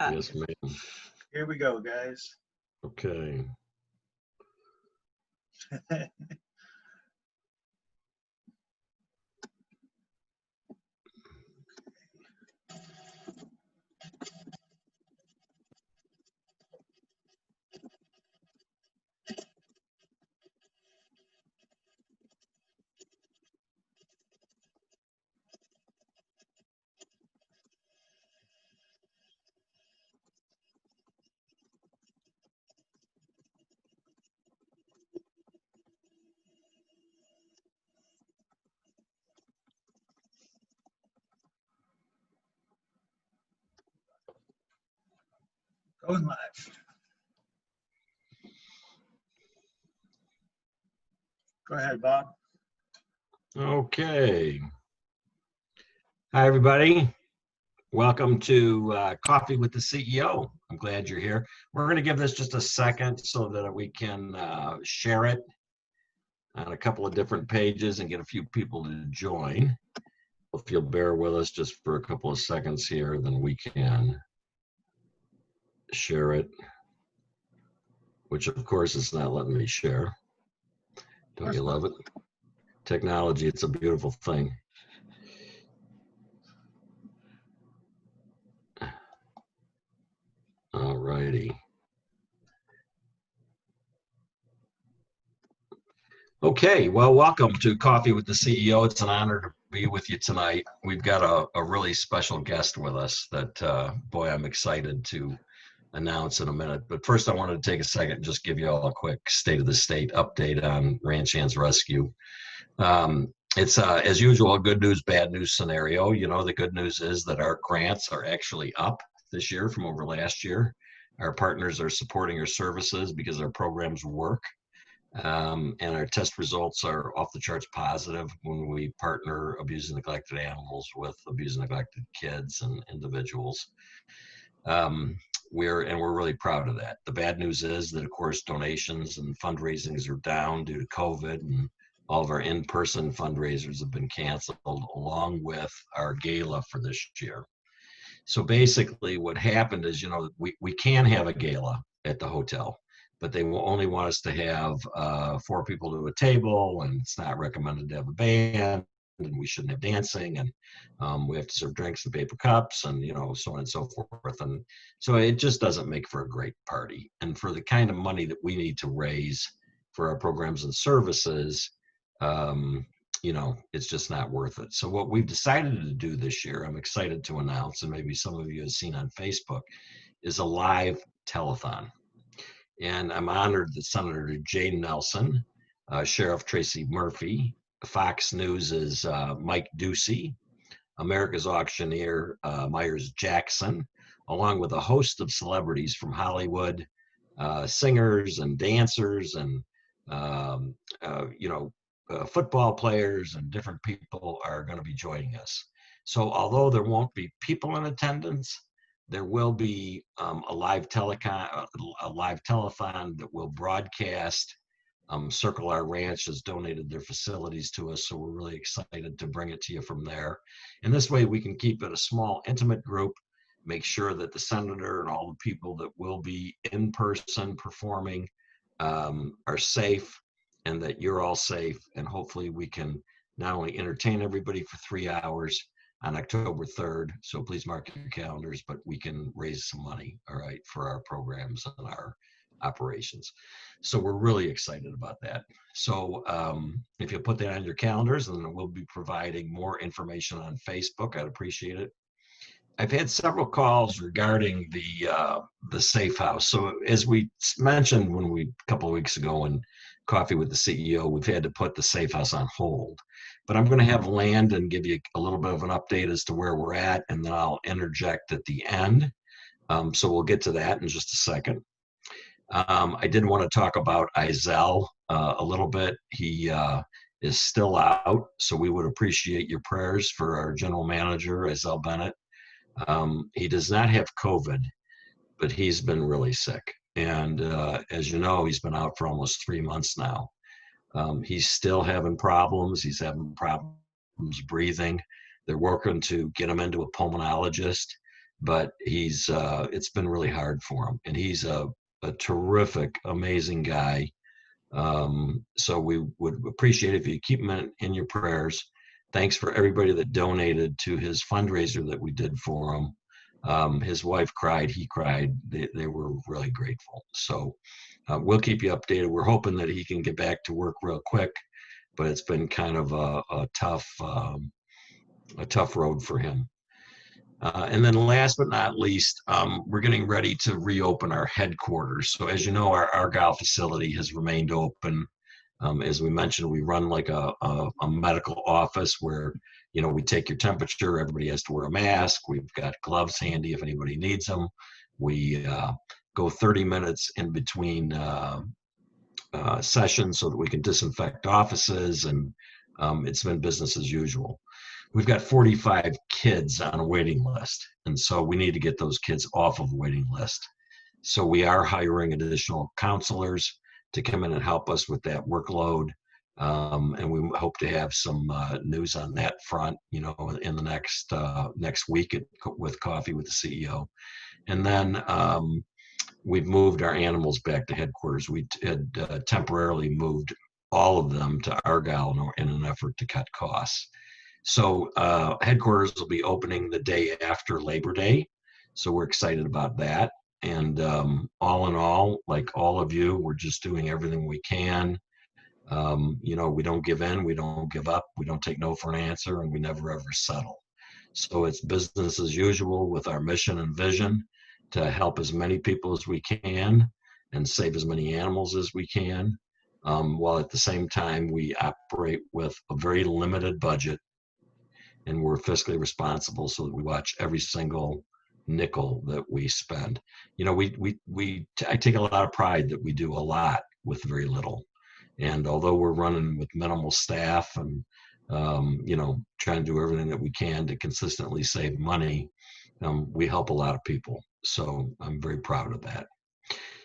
Yes, ma'am. Here we go, guys. Okay. Going live. Go ahead, Bob. Okay. Hi, everybody. Welcome to Coffee with the CEO. I'm glad you're here. We're going to give this just a second so that we can share it on a couple of different pages and get a few people to join. If you'll bear with us just for a couple of seconds here, then we can share it, which of course is not letting me share. Don't you love it? Technology, it's a beautiful thing. All righty. Okay, well, welcome to Coffee with the CEO. It's an honor to be with you tonight. We've got a really special guest with us that, boy, I'm excited to announce in a minute. But first, I wanted to take a second and just give you all a quick state of the state update on Ranch Hands Rescue. It's, as usual, a good news, bad news scenario. You know, the good news is that our grants are actually up this year from over last year. Our partners are supporting our services because our programs work. And our test results are off the charts positive when we partner abused and neglected animals with abused and neglected kids and individuals. We're really proud of that. The bad news is that, of course, donations and fundraisings are down due to COVID, and all of our in-person fundraisers have been canceled, along with our gala for this year. So basically what happened is, you know, we can have a gala at the hotel, but they will only want us to have 4 people to a table, and it's not recommended to have a band, and we shouldn't have dancing, and we have to serve drinks in paper cups, and, you know, so on and so forth. And so it just doesn't make for a great party. And for the kind of money that we need to raise for our programs and services, you know, it's just not worth it. So what we've decided to do this year, I'm excited to announce, and maybe some of you have seen on Facebook, is a live telethon. And I'm honored that Senator Jay Nelson, Sheriff Tracy Murphy, Fox News' Mike Ducey, America's Auctioneer Myers Jackson, along with a host of celebrities from Hollywood, singers and dancers and, you know, football players and different people are going to be joining us. So although there won't be people in attendance, there will be a live telethon that will broadcast. Circle Our Ranch has donated their facilities to us, so we're really excited to bring it to you from there. And this way we can keep it a small, intimate group, make sure that the senator and all the people that will be in person performing are safe, and that you're all safe. And hopefully we can not only entertain everybody for 3 hours on October 3rd, so please mark your calendars, but we can raise some money, all right, for our programs and our operations. So we're really excited about that. So if you put that on your calendars, and then we'll be providing more information on Facebook, I'd appreciate it. I've had several calls regarding the safe house. So as we mentioned a couple of weeks ago in Coffee with the CEO, we've had to put the safe house on hold. But I'm going to have Landon give you a little bit of an update as to where we're at, and then I'll interject at the end. So we'll get to that in just a second. I did want to talk about Izell a little bit. He is still out, so we would appreciate your prayers for our general manager, Izell Bennett. He does not have COVID, but he's been really sick. And as you know, he's been out for almost 3 months now. He's still having problems. He's having problems breathing. They're working to get him into a pulmonologist. but it's been really hard for him, and he's a terrific, amazing guy. So we would appreciate if you keep him in your prayers. Thanks for everybody that donated to his fundraiser that we did for him. His wife cried, he cried. They were really grateful. So we'll keep you updated. We're hoping that he can get back to work real quick, but it's been kind of a tough road for him. And then last but not least, we're getting ready to reopen our headquarters. So as you know, our Argyle facility has remained open. As we mentioned, we run like a medical office where, we take your temperature. Everybody has to wear a mask. We've got gloves handy if anybody needs them. We go 30 minutes in between sessions so that we can disinfect offices, and it's been business as usual. We've got 45 kids on a waiting list, and so we need to get those kids off of a waiting list. So we are hiring additional counselors to come in and help us with that workload. And we hope to have some news on that front, in the next week with Coffee with the CEO. And then we've moved our animals back to headquarters. We had temporarily moved all of them to Argyle in an effort to cut costs. So headquarters will be opening the day after Labor Day. So we're excited about that. And all in all, like all of you, we're just doing everything we can. We don't give in, we don't give up, we don't take no for an answer, and we never ever settle. So it's business as usual with our mission and vision to help as many people as we can and save as many animals as we can, while at the same time we operate with a very limited budget, and we're fiscally responsible so that we watch every single nickel that we spend. I take a lot of pride that we do a lot with very little. And although we're running with minimal staff and, trying to do everything that we can to consistently save money, we help a lot of people. So I'm very proud of that.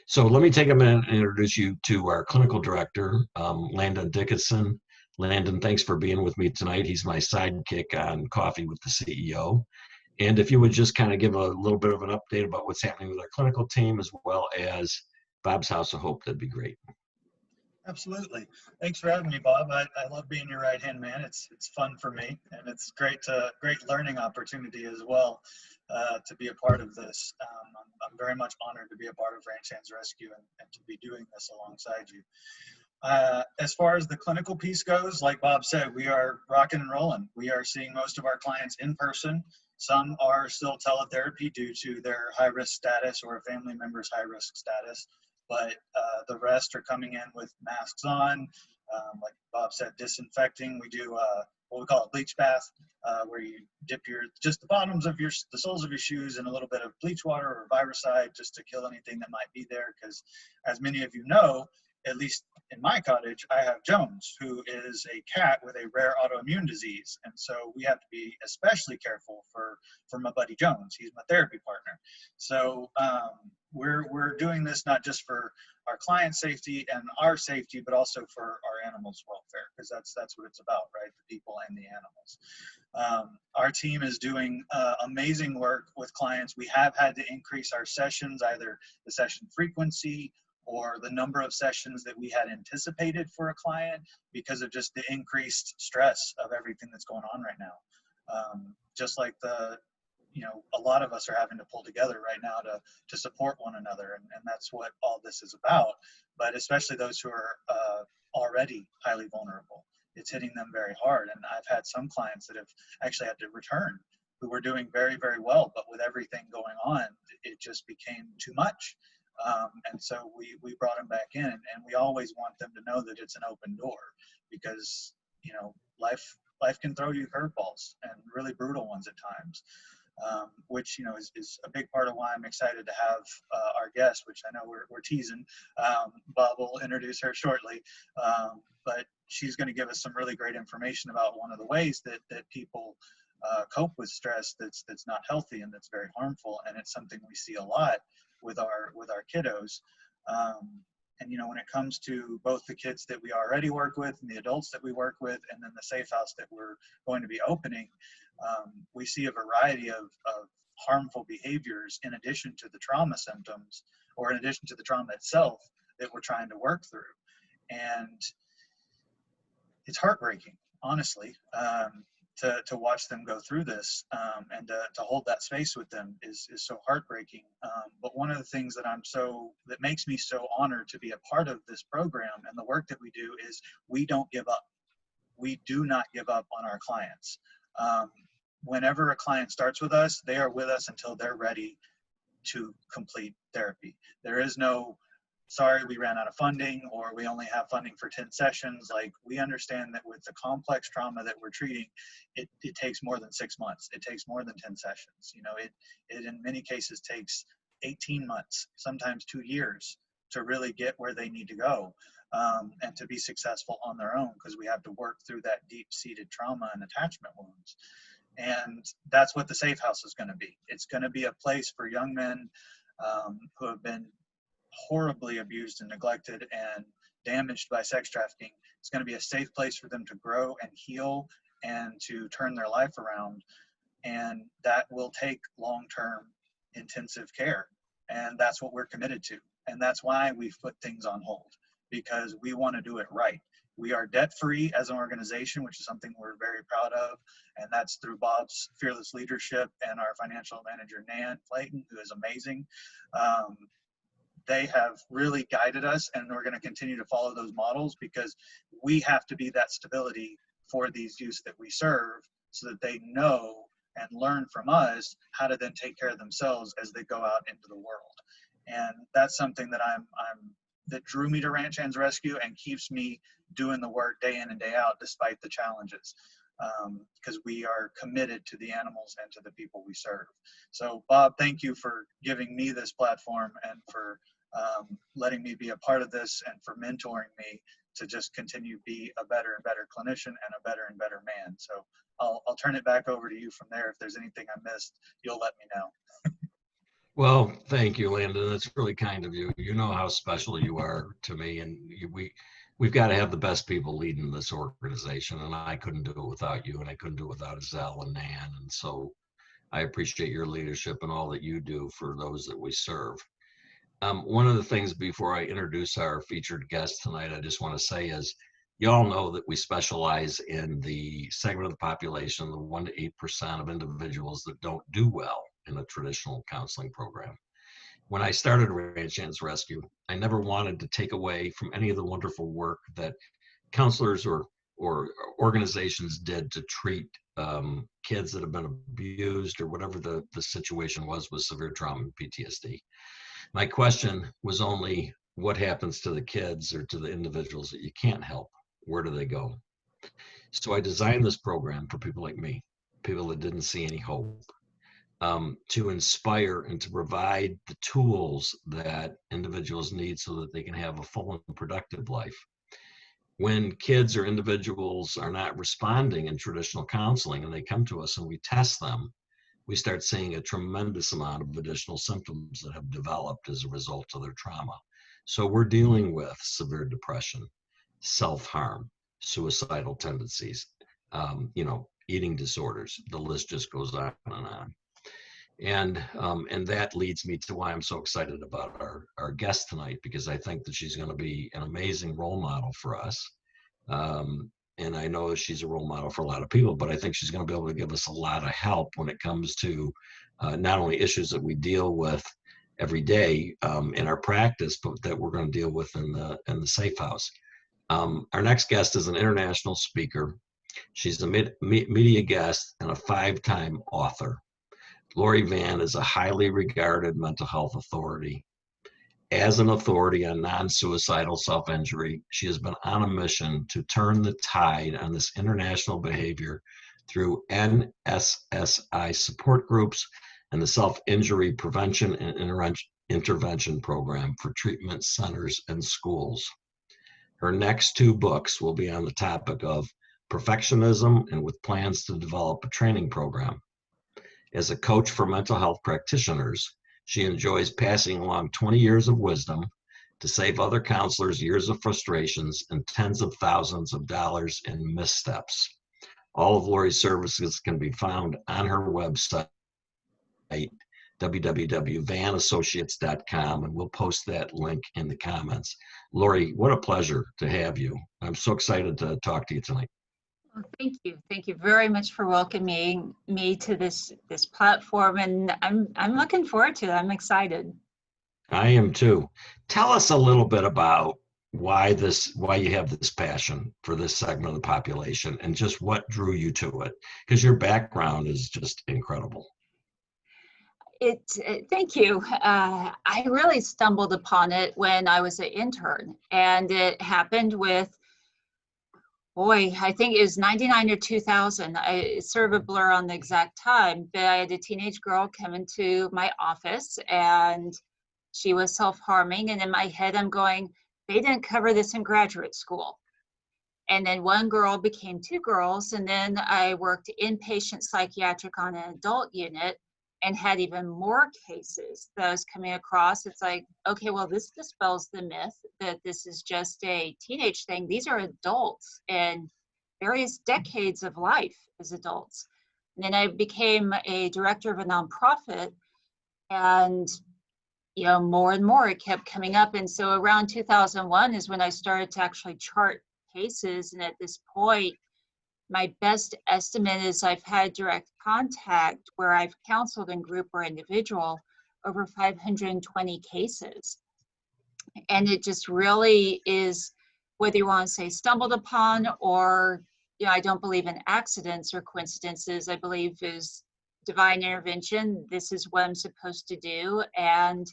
So let me take a minute and introduce you to our clinical director, Landon Dickinson. Landon, thanks for being with me tonight. He's my sidekick on Coffee with the CEO. And if you would just kind of give a little bit of an update about what's happening with our clinical team as well as Bob's House of Hope, that'd be great. Absolutely. Thanks for having me, Bob. I love being your right-hand man. It's fun for me, and it's great learning opportunity as well to be a part of this. I'm very much honored to be a part of Ranch Hands Rescue and to be doing this alongside you. As far as the clinical piece goes, like Bob said, we are rocking and rolling. We are seeing most of our clients in person. Some are still teletherapy due to their high-risk status or a family member's high-risk status, but the rest are coming in with masks on. Like Bob said, disinfecting. We do what we call a bleach bath, where you dip just the bottoms of the soles of your shoes in a little bit of bleach water or virucide just to kill anything that might be there. Because as many of you know, at least in my cottage, I have Jones, who is a cat with a rare autoimmune disease. And so we have to be especially careful for my buddy Jones. He's my therapy partner. So we're doing this not just for our client safety and our safety, but also for our animals' welfare, because that's what it's about, right? The people and the animals. Our team is doing amazing work with clients. We have had to increase our sessions, either the session frequency or the number of sessions that we had anticipated for a client because of just the increased stress of everything that's going on right now. Just like a lot of us are having to pull together right now to support one another, and that's what all this is about. But especially those who are already highly vulnerable, it's hitting them very hard. And I've had some clients that have actually had to return who were doing very, very well, but with everything going on, it just became too much. And so we brought them back in, and we always want them to know that it's an open door, because life can throw you curveballs, and really brutal ones at times, which is a big part of why I'm excited to have our guest, which I know we're teasing. Bob will introduce her shortly, but she's going to give us some really great information about one of the ways that people cope with stress that's not healthy and that's very harmful, and it's something we see a lot with our kiddos. And when it comes to both the kids that we already work with and the adults that we work with, and then the safe house that we're going to be opening, we see a variety of harmful behaviors in addition to the trauma symptoms, or in addition to the trauma itself, that we're trying to work through. And it's heartbreaking, honestly, to watch them go through this, and to hold that space with them is so heartbreaking. But one of the things that makes me so honored to be a part of this program and the work that we do is we don't give up. We do not give up on our clients. Whenever a client starts with us, they are with us until they're ready to complete therapy. There is no, sorry, we ran out of funding, or we only have funding for 10 sessions. Like, we understand that with the complex trauma that we're treating, it takes more than 6 months. It takes more than 10 sessions. You know, it in many cases takes 18 months, sometimes 2 years to really get where they need to go, and to be successful on their own, because we have to work through that deep-seated trauma and attachment wounds. And that's what the Safe House is going to be. It's going to be a place for young men who have been horribly abused and neglected and damaged by sex trafficking. It's going to be a safe place for them to grow and heal and to turn their life around. And that will take long-term intensive care. And that's what we're committed to. And that's why we've put things on hold, because we want to do it right. We are debt-free as an organization, which is something we're very proud of, and that's through Bob's fearless leadership and our financial manager, Nan Clayton, who is amazing. They have really guided us, and we're going to continue to follow those models, because we have to be that stability for these youths that we serve, so that they know and learn from us how to then take care of themselves as they go out into the world. And that's something that that drew me to Ranch Hands Rescue and keeps me doing the work day in and day out despite the challenges, because we are committed to the animals and to the people we serve. So Bob, thank you for giving me this platform and for letting me be a part of this, and for mentoring me to just continue to be a better and better clinician and a better and better man. So I'll turn it back over to you from there. If there's anything I missed, you'll let me know. Well, thank you, Landon. That's really kind of you. You know how special you are to me, and we've got to have the best people leading this organization, and I couldn't do it without you, and I couldn't do it without Azelle and Nan. And so I appreciate your leadership and all that you do for those that we serve. One of the things before I introduce our featured guest tonight, I just want to say is, you all know that we specialize in the segment of the population, the 1 to 8% of individuals that don't do well in a traditional counseling program. When I started Ranch Hands Rescue, I never wanted to take away from any of the wonderful work that counselors or organizations did to treat kids that have been abused, or whatever the situation was with severe trauma and PTSD. My question was only, what happens to the kids or to the individuals that you can't help? Where do they go? So I designed this program for people like me, people that didn't see any hope, to inspire and to provide the tools that individuals need so that they can have a full and productive life. When kids or individuals are not responding in traditional counseling and they come to us and we test them, we start seeing a tremendous amount of additional symptoms that have developed as a result of their trauma. So we're dealing with severe depression, self-harm, suicidal tendencies, eating disorders. The list just goes on and on. And that leads me to why I'm so excited about our guest tonight, because I think that she's going to be an amazing role model for us. And I know she's a role model for a lot of people, but I think she's going to be able to give us a lot of help when it comes to not only issues that we deal with every day in our practice, but that we're going to deal with in the Safe House. Our next guest is an international speaker. She's a media guest and a 5-time author. Lori Vann is a highly regarded mental health authority. As an authority on non-suicidal self-injury, she has been on a mission to turn the tide on this international behavior through NSSI support groups and the self-injury prevention and intervention program for treatment centers and schools. Her next 2 books will be on the topic of perfectionism, and with plans to develop a training program. As a coach for mental health practitioners, she enjoys passing along 20 years of wisdom to save other counselors years of frustrations and tens of thousands of dollars in missteps. All of Lori's services can be found on her website, www.vannassociates.com, and we'll post that link in the comments. Lori, what a pleasure to have you. I'm so excited to talk to you tonight. Well, thank you. Thank you very much for welcoming me to this platform, and I'm looking forward to it. I'm excited. I am too. Tell us a little bit about why you have this passion for this segment of the population and just what drew you to it, because your background is just incredible. Thank you. I really stumbled upon it when I was an intern, and it happened with, boy, I think it was 99 or 2000. It's sort of a blur on the exact time, but I had a teenage girl come into my office and she was self-harming. And in my head, I'm going, they didn't cover this in graduate school. And then one girl became two girls. And then I worked inpatient psychiatric on an adult unit and had even more cases that I was coming across. It's like, okay, well, this dispels the myth that this is just a teenage thing. These are adults and various decades of life as adults. And then I became a director of a nonprofit, and more and more it kept coming up. And so around 2001 is when I started to actually chart cases. And at this point, my best estimate is I've had direct contact where I've counseled in group or individual over 520 cases. And it just really is, whether you want to say stumbled upon, or, I don't believe in accidents or coincidences. I believe is divine intervention. This is what I'm supposed to do. And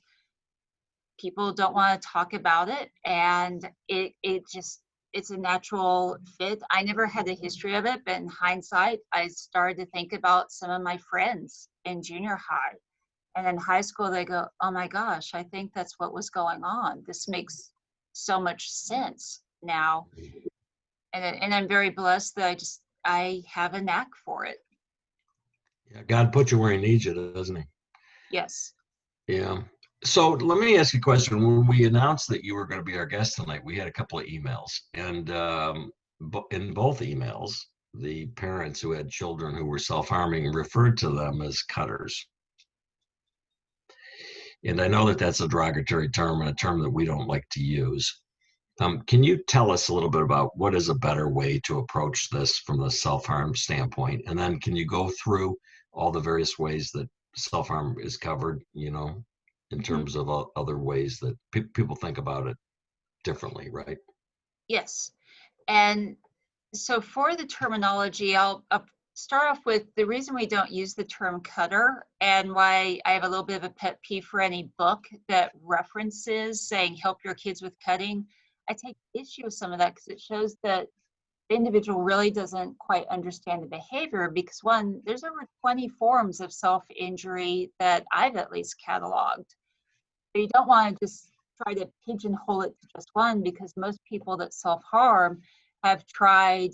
people don't want to talk about it. And it's a natural fit. I never had a history of it, but in hindsight, I started to think about some of my friends in junior high. And in high school, they go, oh my gosh, I think that's what was going on. This makes so much sense now. And I'm very blessed that I have a knack for it. Yeah, God put you where he needs you, doesn't he? Yes. Yeah. So let me ask you a question. When we announced that you were going to be our guest tonight, we had a couple of emails, and in both emails, the parents who had children who were self-harming referred to them as cutters. And I know that that's a derogatory term and a term that we don't like to use. Can you tell us a little bit about what is a better way to approach this from the self-harm standpoint? And then can you go through all the various ways that self-harm is covered, in terms of other ways that people think about it differently, right? Yes. And so for the terminology, I'll start off with the reason we don't use the term cutter, and why I have a little bit of a pet peeve for any book that references saying help your kids with cutting. I take issue with some of that because it shows that the individual really doesn't quite understand the behavior, because one, there's over 20 forms of self-injury that I've at least cataloged. So you don't want to just try to pigeonhole it to just one, because most people that self-harm have tried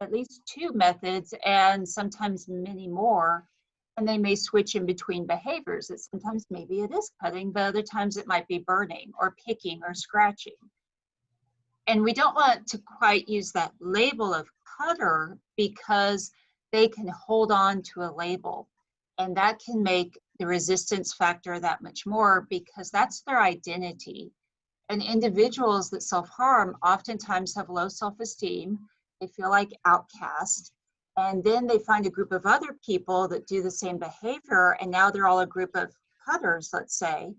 at least two methods and sometimes many more, and they may switch in between behaviors. That sometimes maybe it is cutting, but other times it might be burning or picking or scratching. And we don't want to quite use that label of cutter because they can hold on to a label, and that can make the resistance factor that much more, because that's their identity. And individuals that self-harm oftentimes have low self-esteem. They feel like outcast. And then they find a group of other people that do the same behavior, and now they're all a group of cutters, let's say.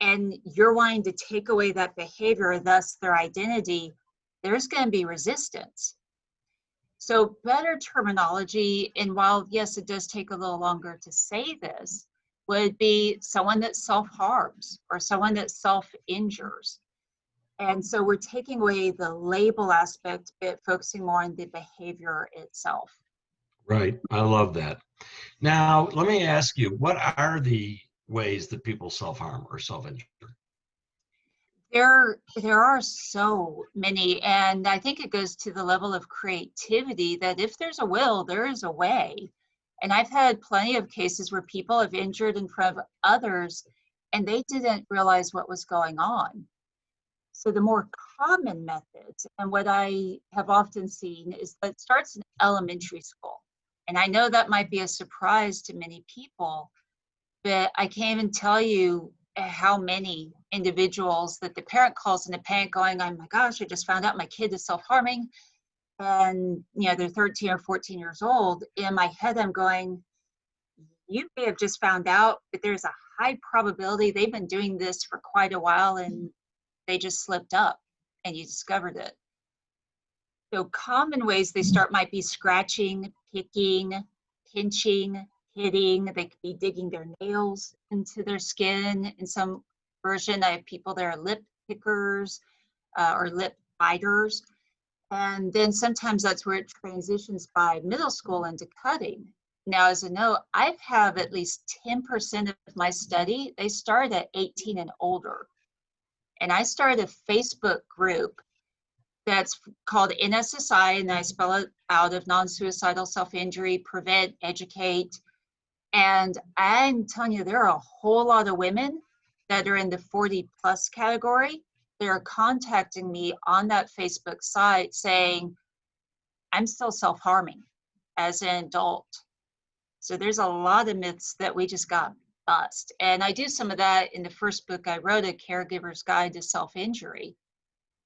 And you're wanting to take away that behavior, thus their identity. There's going to be resistance. So better terminology, and while yes, it does take a little longer to say this, would be someone that self-harms or someone that self-injures. And so we're taking away the label aspect, but focusing more on the behavior itself. Right. I love that. Now, let me ask you, what are the ways that people self-harm or self-injure? There are so many, and I think it goes to the level of creativity that if there's a will, there is a way. And I've had plenty of cases where people have injured in front of others and they didn't realize what was going on. So the more common methods, and what I have often seen, is that it starts in elementary school. And I know that might be a surprise to many people, but I can't even tell you how many individuals that the parent calls in the panic going, oh my gosh, I just found out my kid is self-harming. And, you know, they're 13 or 14 years old. In my head, I'm going, you may have just found out, but there's a high probability they've been doing this for quite a while and they just slipped up and you discovered it. So common ways they start might be scratching, picking, pinching, hitting. They could be digging their nails into their skin. In some version, I have people that are lip pickers or lip biters. And then sometimes that's where it transitions by middle school into cutting. Now, as a note, I have at least 10% of my study, they start at 18 and older. And I started a Facebook group that's called NSSI, and I spell it out of non-suicidal self-injury, prevent, educate. And I'm telling you, there are a whole lot of women that are in the 40 plus category. They're contacting me on that Facebook site saying, I'm still self-harming as an adult. So there's a lot of myths that we just got bust. And I do some of that in the first book I wrote, A Caregiver's Guide to Self-Injury.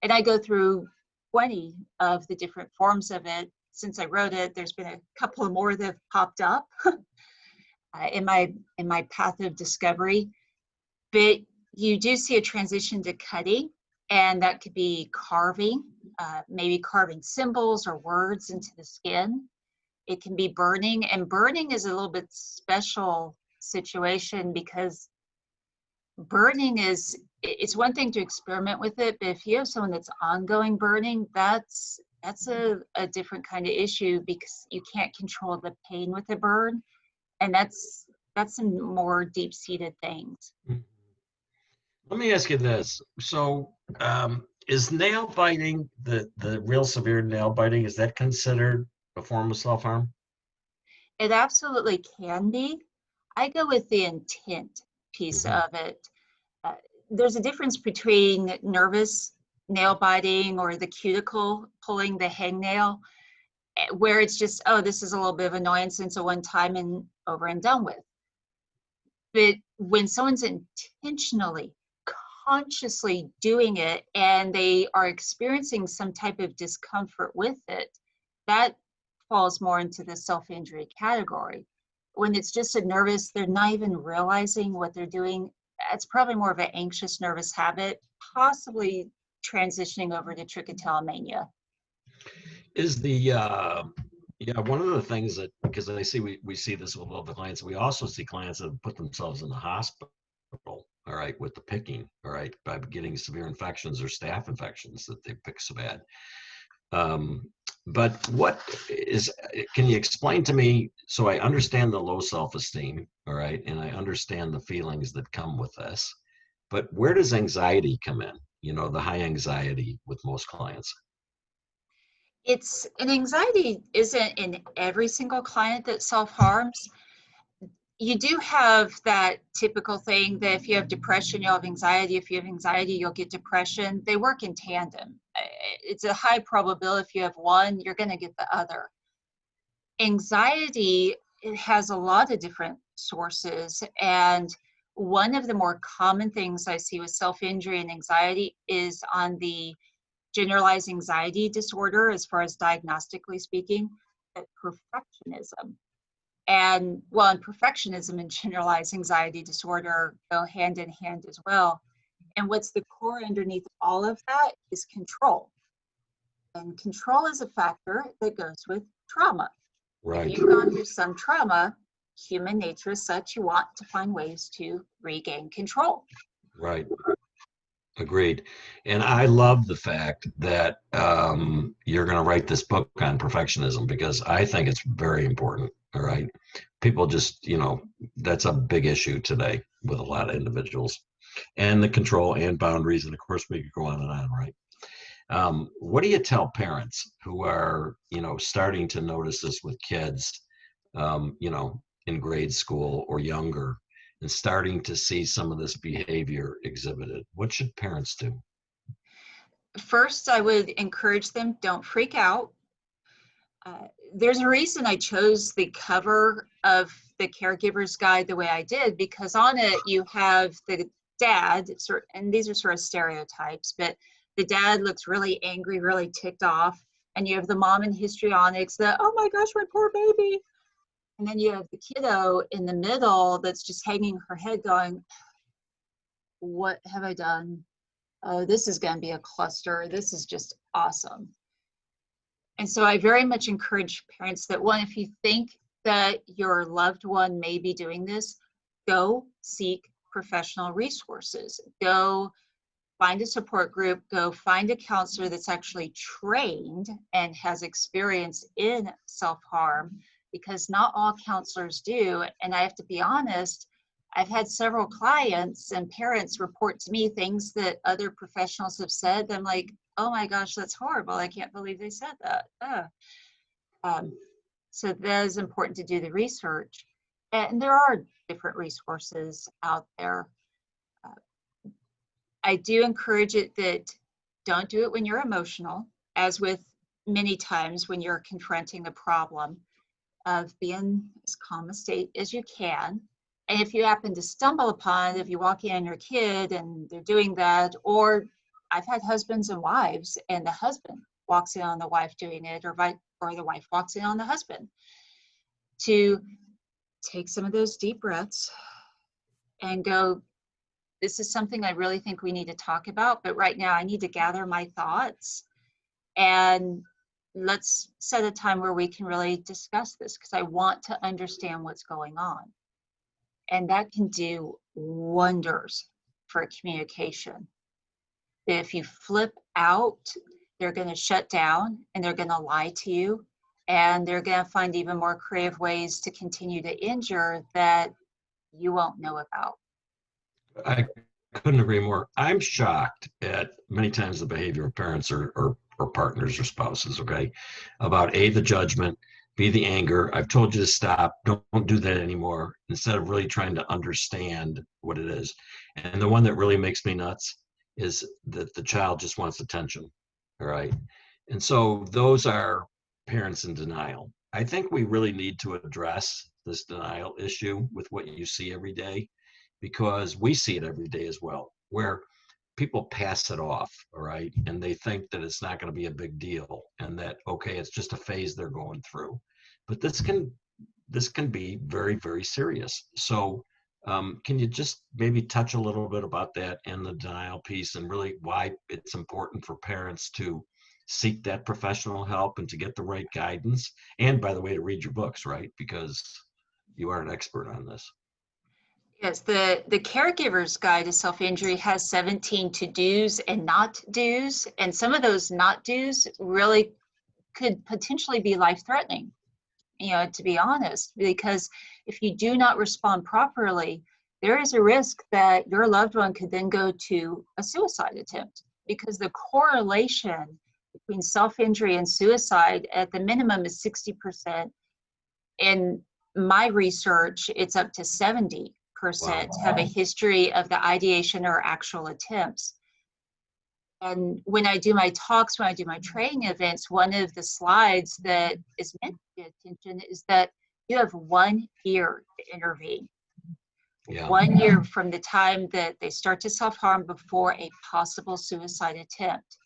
And I go through 20 of the different forms of it. Since I wrote it, there's been a couple of more that have popped up in my path of discovery. But you do see a transition to cutting, and that could be carving, maybe carving symbols or words into the skin. It can be burning, and burning is a little bit special situation because burning it's one thing to experiment with it, but if you have someone that's ongoing burning, that's a different kind of issue because you can't control the pain with the burn, and that's some more deep-seated things. Let me ask you this. So, is nail biting, the real severe nail biting, is that considered a form of self-harm? It absolutely can be. I go with the intent piece Mm-hmm. of it. There's a difference between nervous nail biting or the cuticle pulling the hangnail, where it's just, oh, this is a little bit of annoyance, and it's a one time and over and done with. But when someone's intentionally, consciously doing it and they are experiencing some type of discomfort with it, that falls more into the self-injury category. When it's just a nervous, they're not even realizing what they're doing, it's probably more of an anxious nervous habit, possibly transitioning over to trichotillomania. Is the yeah, one of the things that, because I see we see this with all the clients, we also see clients that have put themselves in the hospital, all right, with the picking, all right, by getting severe infections or staph infections that they pick so bad. But what is, can you explain to me, so I understand the low self-esteem, all right, and I understand the feelings that come with this, but where does anxiety come in? You know, the high anxiety with most clients. It's an anxiety isn't in every single client that self-harms. You do have that typical thing that if you have depression, you'll have anxiety. If you have anxiety, you'll get depression. They work in tandem. It's a high probability if you have one, you're going to get the other. Anxiety, it has a lot of different sources. And one of the more common things I see with self-injury and anxiety is on the generalized anxiety disorder, as far as diagnostically speaking, perfectionism. And well, and perfectionism and generalized anxiety disorder go hand in hand as well. And what's the core underneath all of that is control. And control is a factor that goes with trauma. Right. If you've gone through some trauma, human nature is such you want to find ways to regain control. Right. Agreed. And I love the fact that you're going to write this book on perfectionism, because I think it's very important. All right. People just, you know, that's a big issue today with a lot of individuals, and the control and boundaries. And of course, we could go on and on, right? What do you tell parents who are, you know, starting to notice this with kids, you know, in grade school or younger, and starting to see some of this behavior exhibited? What should parents do? First, I would encourage them, don't freak out. There's a reason I chose the cover of the caregiver's guide the way I did, because on it you have the dad, and these are sort of stereotypes, but the dad looks really angry, really ticked off, and you have the mom in histrionics that, oh my gosh, my poor baby. And then you have the kiddo in the middle that's just hanging her head going, what have I done? Oh, this is going to be a cluster. This is just awesome. And so I very much encourage parents that, one, if you think that your loved one may be doing this, go seek professional resources. Go find a support group, go find a counselor that's actually trained and has experience in self-harm, because not all counselors do. And I have to be honest, I've had several clients and parents report to me things that other professionals have said. I'm like, oh my gosh, that's horrible. I can't believe they said that. So that is important to do the research. And there are different resources out there. I do encourage it that don't do it when you're emotional, as with many times when you're confronting a problem, of being as calm a state as you can. And if you happen to stumble upon it, if you walk in on your kid and they're doing that, or I've had husbands and wives, and the husband walks in on the wife doing it, or the wife walks in on the husband, to take some of those deep breaths and go, this is something I really think we need to talk about, but right now I need to gather my thoughts, and let's set a time where we can really discuss this, because I want to understand what's going on. And that can do wonders for communication. If you flip out, they're going to shut down and they're going to lie to you, and they're going to find even more creative ways to continue to injure that you won't know about. I couldn't agree more. I'm shocked at many times the behavior of parents or partners or spouses, okay, about A, the judgment, B, the anger. I've told you to stop. Don't do that anymore, instead of really trying to understand what it is. And the one that really makes me nuts is that the child just wants attention, all right? And so those are parents in denial. I think we really need to address this denial issue with what you see every day, because we see it every day as well, where people pass it off, all right? And they think that it's not going to be a big deal, and that, okay, it's just a phase they're going through. But this can be very, very serious. So can you just maybe touch a little bit about that and the denial piece, and really why it's important for parents to seek that professional help and to get the right guidance? And by the way, to read your books, right? Because you are an expert on this. Yes, the Caregiver's Guide to Self-Injury has 17 to-dos and not-dos, and some of those not-dos really could potentially be life-threatening, to be honest, because if you do not respond properly, there is a risk that your loved one could then go to a suicide attempt, because the correlation between self-injury and suicide at the minimum is 60%. In my research, it's up to 70%. Wow. Have a history of the ideation or actual attempts. And when I do my talks, when I do my training events, one of the slides that is meant to pay attention is that you have 1 year to intervene. Yeah. 1 year from the time that they start to self-harm before a possible suicide attempt.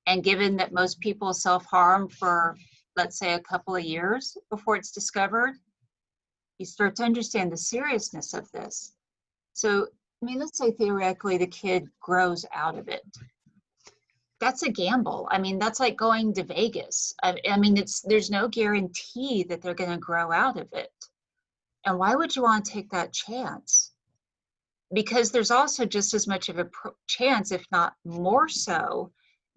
And given that most people self-harm for, let's say, a couple of years before it's discovered, you start to understand the seriousness of this. So, let's say theoretically the kid grows out of it. That's a gamble. That's like going to Vegas. There's no guarantee that they're going to grow out of it. And why would you want to take that chance? Because there's also just as much of a chance, if not more so,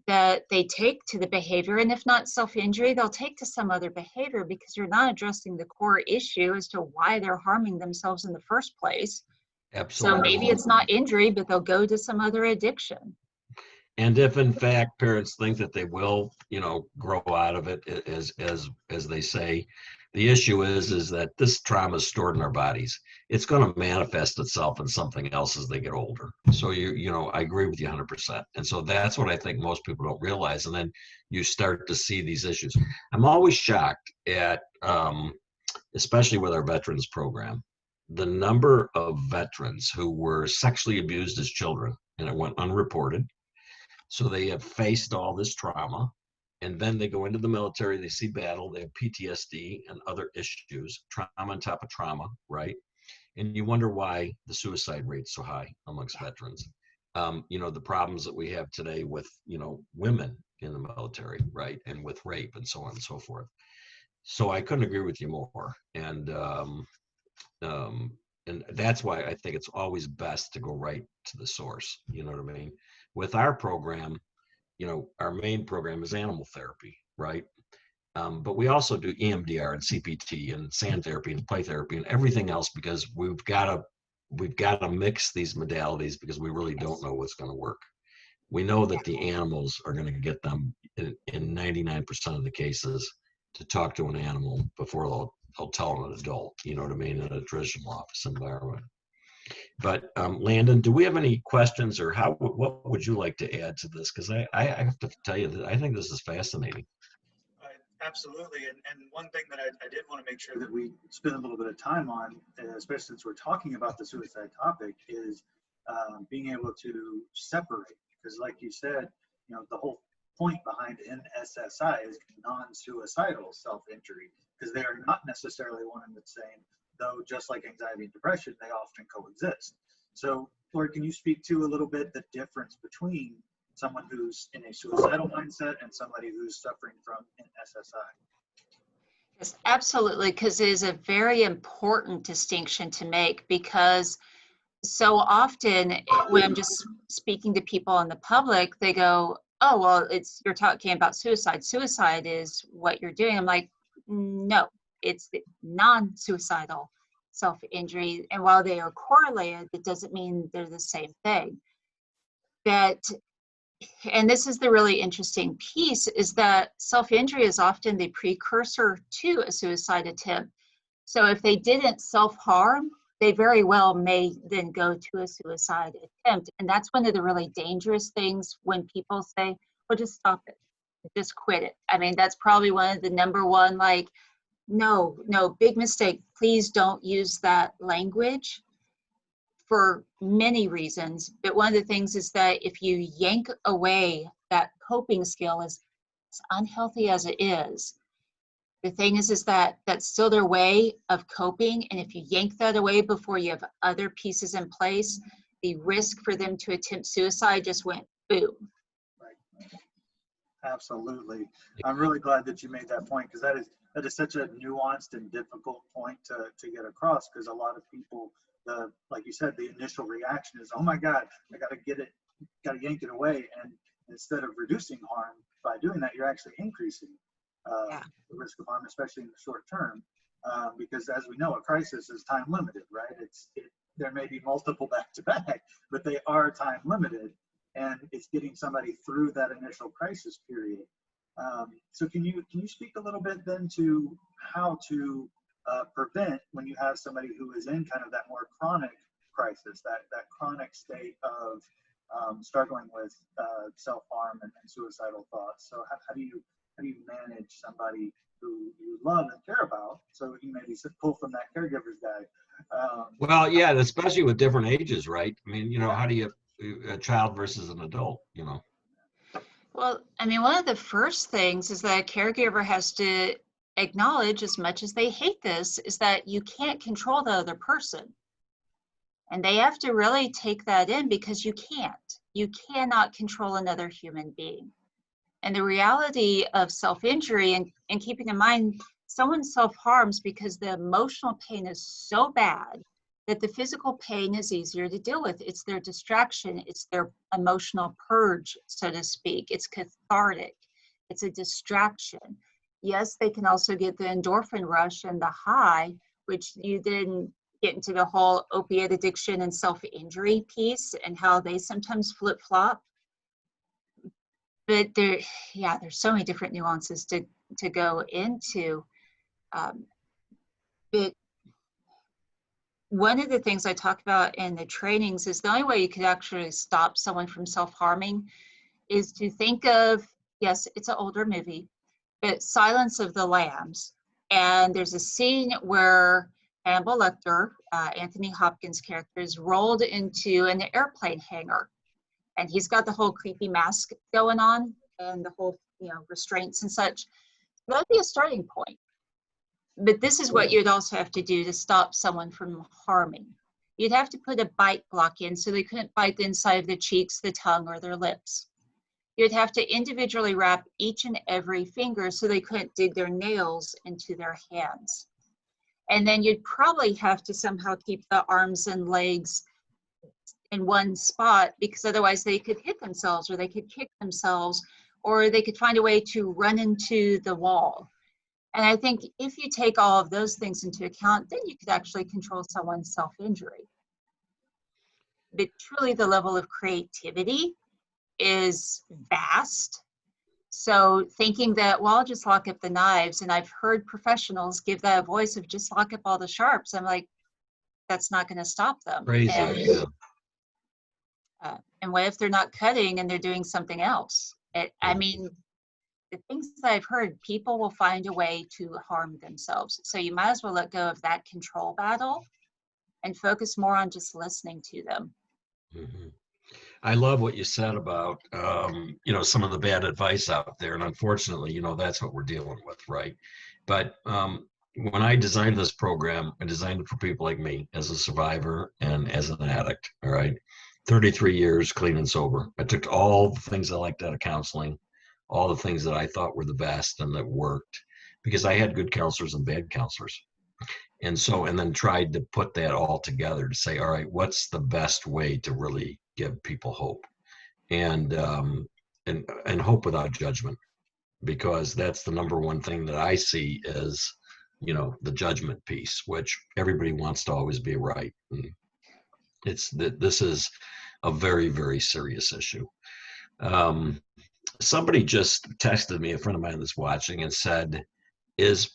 that they take to the behavior, and if not self-injury, they'll take to some other behavior, because you're not addressing the core issue as to why they're harming themselves in the first place. Absolutely. So maybe it's not injury, but they'll go to some other addiction. And if in fact parents think that they will, grow out of it, as they say, the issue is that this trauma is stored in our bodies. It's going to manifest itself in something else as they get older. So I agree with you 100%. And so that's what I think most people don't realize. And then you start to see these issues. I'm always shocked at especially with our veterans program, the number of veterans who were sexually abused as children, and it went unreported. So they have faced all this trauma, and then they go into the military, they see battle, they have PTSD and other issues, trauma on top of trauma, right? And you wonder why the suicide rate's so high amongst veterans. The problems that we have today with, women in the military, right? And with rape and so on and so forth. So I couldn't agree with you more. And that's why I think it's always best to go right to the source. You know what I mean? With our program, our main program is animal therapy, right? But we also do EMDR and CPT and sand therapy and play therapy and everything else, because we've got to mix these modalities, because we really don't know what's going to work. We know that the animals are going to get them in 99% of the cases to talk to an animal before they'll tell an adult, you know what I mean, in a traditional office environment. But Landon, do we have any questions, or what would you like to add to this? Because I have to tell you that I think this is fascinating. Absolutely. And one thing that I did want to make sure that we spend a little bit of time on, especially since we're talking about the suicide topic, is being able to separate. Because like you said, the whole point behind NSSI is non-suicidal self-injury, because they are not necessarily one and the same, though just like anxiety and depression, they often coexist. So, Lori, can you speak to a little bit the difference between someone who's in a suicidal mindset and somebody who's suffering from an SSI? Yes, absolutely, because it is a very important distinction to make, because so often when I'm just speaking to people in the public, they go, oh, well, you're talking about suicide. Suicide is what you're doing. I'm like, no, it's the non-suicidal self-injury. And while they are correlated, it doesn't mean they're the same thing. And this is the really interesting piece, is that self-injury is often the precursor to a suicide attempt. So if they didn't self-harm, they very well may then go to a suicide attempt. And that's one of the really dangerous things when people say, well, just stop it, just quit it. I mean, that's probably one of the number one, like, no, big mistake. Please don't use that language, for many reasons. But one of the things is that if you yank away that coping skill, as unhealthy as it is, the thing is that that's still their way of coping. And if you yank that away before you have other pieces in place, the risk for them to attempt suicide just went boom. Right. Absolutely. I'm really glad that you made that point, because that is such a nuanced and difficult point to get across, because a lot of people, like you said, the initial reaction is, oh my God, I got to yank it away. And instead of reducing harm by doing that, you're actually increasing the risk of harm, especially in the short term, because as we know, a crisis is time limited, right? There may be multiple back to back, but they are time limited, and it's getting somebody through that initial crisis period. So can you speak a little bit then to how to prevent when you have somebody who is in kind of that more chronic crisis, that chronic state of struggling with self-harm and suicidal thoughts? So how do you manage somebody who you love and care about, so you maybe pull from that caregiver's guide? Well, yeah, especially with different ages, right? I mean, how do you, a child versus an adult, Well, I mean, one of the first things is that a caregiver has to acknowledge, as much as they hate this, is that you can't control the other person. And they have to really take that in, because you can't. You cannot control another human being. And the reality of self-injury, and keeping in mind, someone self-harms because the emotional pain is so bad that the physical pain is easier to deal with. It's their distraction. It's their emotional purge, so to speak. It's cathartic. It's a distraction. Yes, they can also get the endorphin rush and the high, which you then get into the whole opiate addiction and self-injury piece and how they sometimes flip-flop. But there's so many different nuances to go into. But one of the things I talk about in the trainings is the only way you could actually stop someone from self-harming is to think of, yes, it's an older movie, but Silence of the Lambs, And there's a scene where Hannibal Lecter, Anthony Hopkins' character, is rolled into an airplane hangar. And he's got the whole creepy mask going on and the whole, restraints and such. That'd be a starting point. But this is what you'd also have to do to stop someone from harming. You'd have to put a bite block in so they couldn't bite the inside of the cheeks, the tongue, or their lips. You'd have to individually wrap each and every finger so they couldn't dig their nails into their hands. And then you'd probably have to somehow keep the arms and legs in one spot, because otherwise they could hit themselves, or they could kick themselves, or they could find a way to run into the wall. And I think if you take all of those things into account, then you could actually control someone's self-injury. But truly the level of creativity is vast. So thinking that, well, I'll just lock up the knives, and I've heard professionals give that a voice of just lock up all the sharps. I'm like, that's not going to stop them. Crazy. And what if they're not cutting and they're doing something else? I mean, the things that I've heard, people will find a way to harm themselves. So you might as well let go of that control battle and focus more on just listening to them. Mm-hmm. I love what you said about, some of the bad advice out there. And unfortunately, that's what we're dealing with, right? But when I designed this program, I designed it for people like me as a survivor and as an addict, all right? 33 years clean and sober. I took all the things I liked out of counseling, all the things that I thought were the best and that worked, because I had good counselors and bad counselors. And then tried to put that all together to say, all right, what's the best way to really give people hope, and hope without judgment, because that's the number one thing that I see is, the judgment piece, which everybody wants to always be right. And this is a very, very serious issue. Somebody just texted me, a friend of mine that's watching, and said, is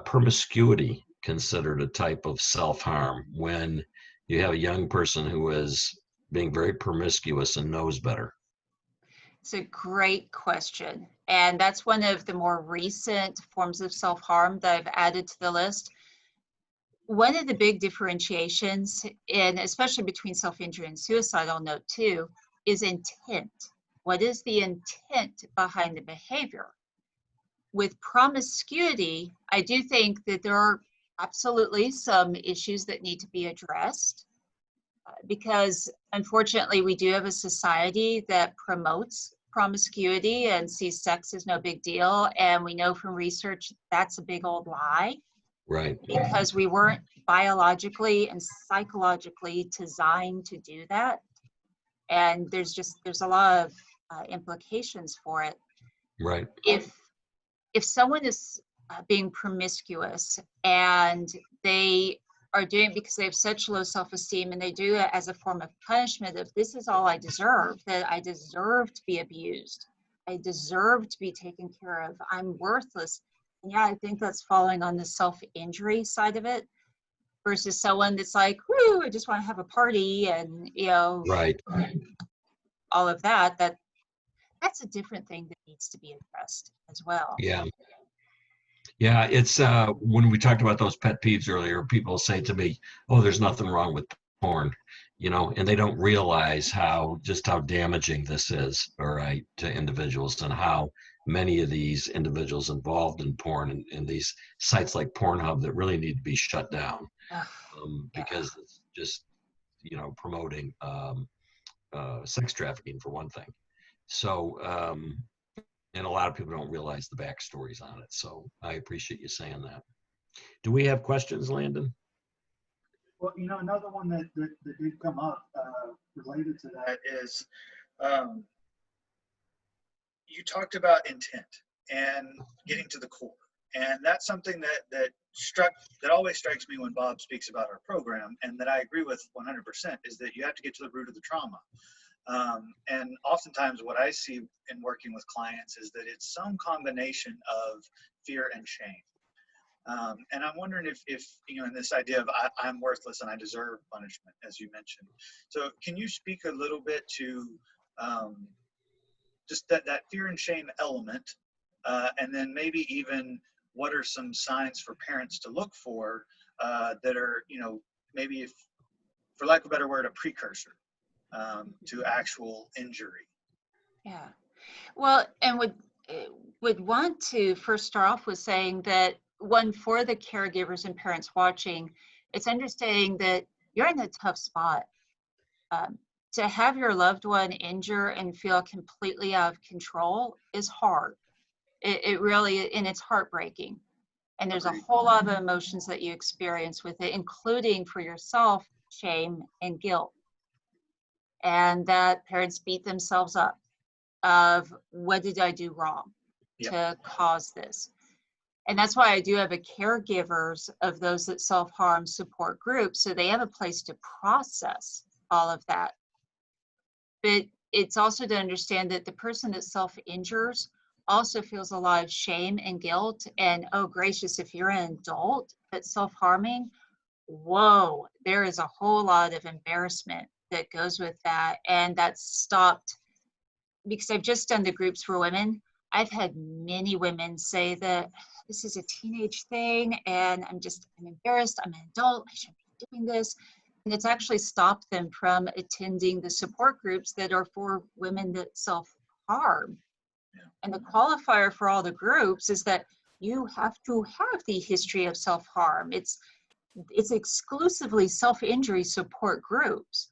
promiscuity considered a type of self-harm when you have a young person who is being very promiscuous and knows better? It's a great question. And that's one of the more recent forms of self-harm that I've added to the list. One of the big differentiations, especially between self-injury and suicide, I'll note too, is intent. What is the intent behind the behavior? With promiscuity, I do think that there are absolutely some issues that need to be addressed, because unfortunately we do have a society that promotes promiscuity and sees sex as no big deal. And we know from research that's a big old lie. Right. Because we weren't biologically and psychologically designed to do that. And there's a lot of implications for it. Right. If someone is being promiscuous and they are doing it because they have such low self-esteem, and they do it as a form of punishment of, this is all I deserve, that I deserve to be abused, I deserve to be taken care of, I'm worthless. And yeah, I think that's falling on the self-injury side of it, versus someone that's like, whoo, I just want to have a party, and Right. all of that. That's a different thing that needs to be addressed as well. Yeah, it's when we talked about those pet peeves earlier, people say to me, oh, there's nothing wrong with porn, and they don't realize how damaging this is, all right, to individuals, and how many of these individuals involved in porn and these sites like Pornhub that really need to be shut down, because it's just, promoting sex trafficking for one thing. So, and a lot of people don't realize the backstories on it. So I appreciate you saying that. Do we have questions, Landon? Well, another one that did come up related to that is, you talked about intent and getting to the core. And that's something that always strikes me when Bob speaks about our program, and that I agree with 100%, is that you have to get to the root of the trauma. And oftentimes what I see in working with clients is that it's some combination of fear and shame. And I'm wondering if in this idea of I'm worthless and I deserve punishment, as you mentioned. So can you speak a little bit to just that fear and shame element, and then maybe even what are some signs for parents to look for that are, you know, maybe, if, for lack of a better word, a precursor to actual injury? Yeah. Well, and would want to first start off with saying that, one, for the caregivers and parents watching, it's understanding that you're in a tough spot. To have your loved one injure and feel completely out of control is hard. It really, and it's heartbreaking. And there's a Agreed. whole lot of emotions that you experience with it, including for yourself, shame and guilt. And that parents beat themselves up of, what did I do wrong Yep. to cause this? And that's why I do have a caregivers of those that self-harm support group, so they have a place to process all of that. But it's also to understand that the person that self-injures also feels a lot of shame and guilt, and oh gracious, if you're an adult that's self-harming, whoa, there is a whole lot of embarrassment that goes with that. And that's stopped, because I've just done the groups for women. I've had many women say that this is a teenage thing and I'm embarrassed, I'm an adult, I shouldn't be doing this. And it's actually stopped them from attending the support groups that are for women that self-harm. Yeah. And the qualifier for all the groups is that you have to have the history of self-harm. It's exclusively self-injury support groups.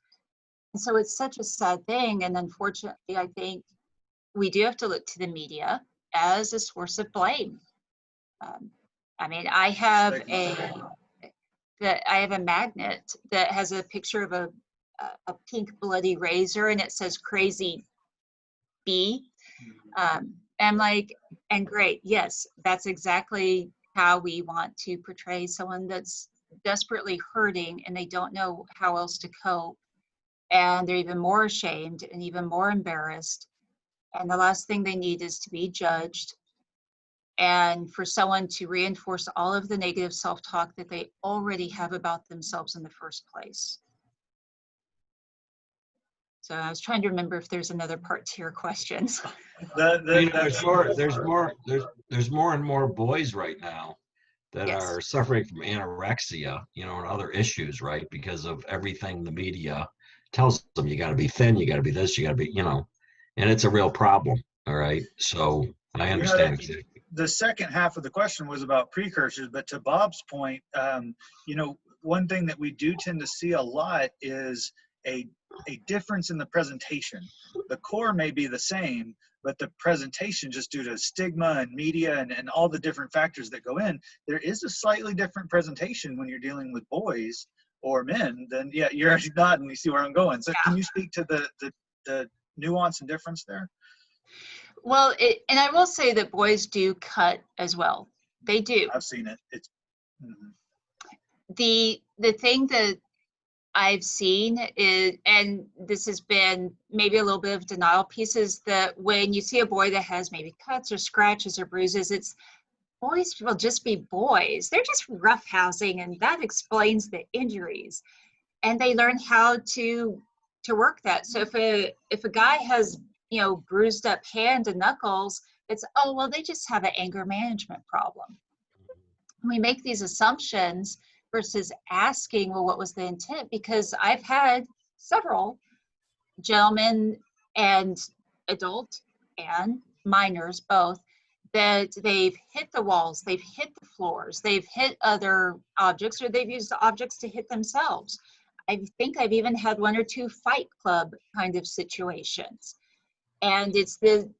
And so it's such a sad thing. And unfortunately, I think we do have to look to the media as a source of blame. I mean, I have a magnet that has a picture of a pink bloody razor, and it says "Crazy Bee." I'm like, and great, yes, that's exactly how we want to portray someone that's desperately hurting and they don't know how else to cope, and they're even more ashamed and even more embarrassed. And the last thing they need is to be judged and for someone to reinforce all of the negative self-talk that they already have about themselves in the first place. So I was trying to remember if there's another part to your questions. There's more and more boys right now that Yes. are suffering from anorexia, and other issues, right? Because of everything the media tells them. You got to be thin, you got to be this, you got to be, and it's a real problem. All right. So I understand. The second half of the question was about precursors, but to Bob's point, one thing that we do tend to see a lot is a difference in the presentation. The core may be the same, but the presentation, just due to stigma and media and all the different factors that go in, there is a slightly different presentation when you're dealing with boys or men. Then yeah, you're already nodding, you see where I'm going. So can you speak to the nuance and difference there? Well, and I will say that boys do cut as well. They do. I've seen it. It's the thing that I've seen is, and this has been maybe a little bit of denial piece, is that when you see a boy that has maybe cuts or scratches or bruises, it's boys will just be boys. They're just roughhousing, and that explains the injuries. And they learn how to work that. So if a guy has bruised up hand and knuckles, it's, oh, well, they just have an anger management problem. We make these assumptions versus asking, well, what was the intent? Because I've had several gentlemen and adult and minors both that they've hit the walls, they've hit the floors, they've hit other objects, or they've used the objects to hit themselves. I think I've even had one or two fight club kind of situations. And it's the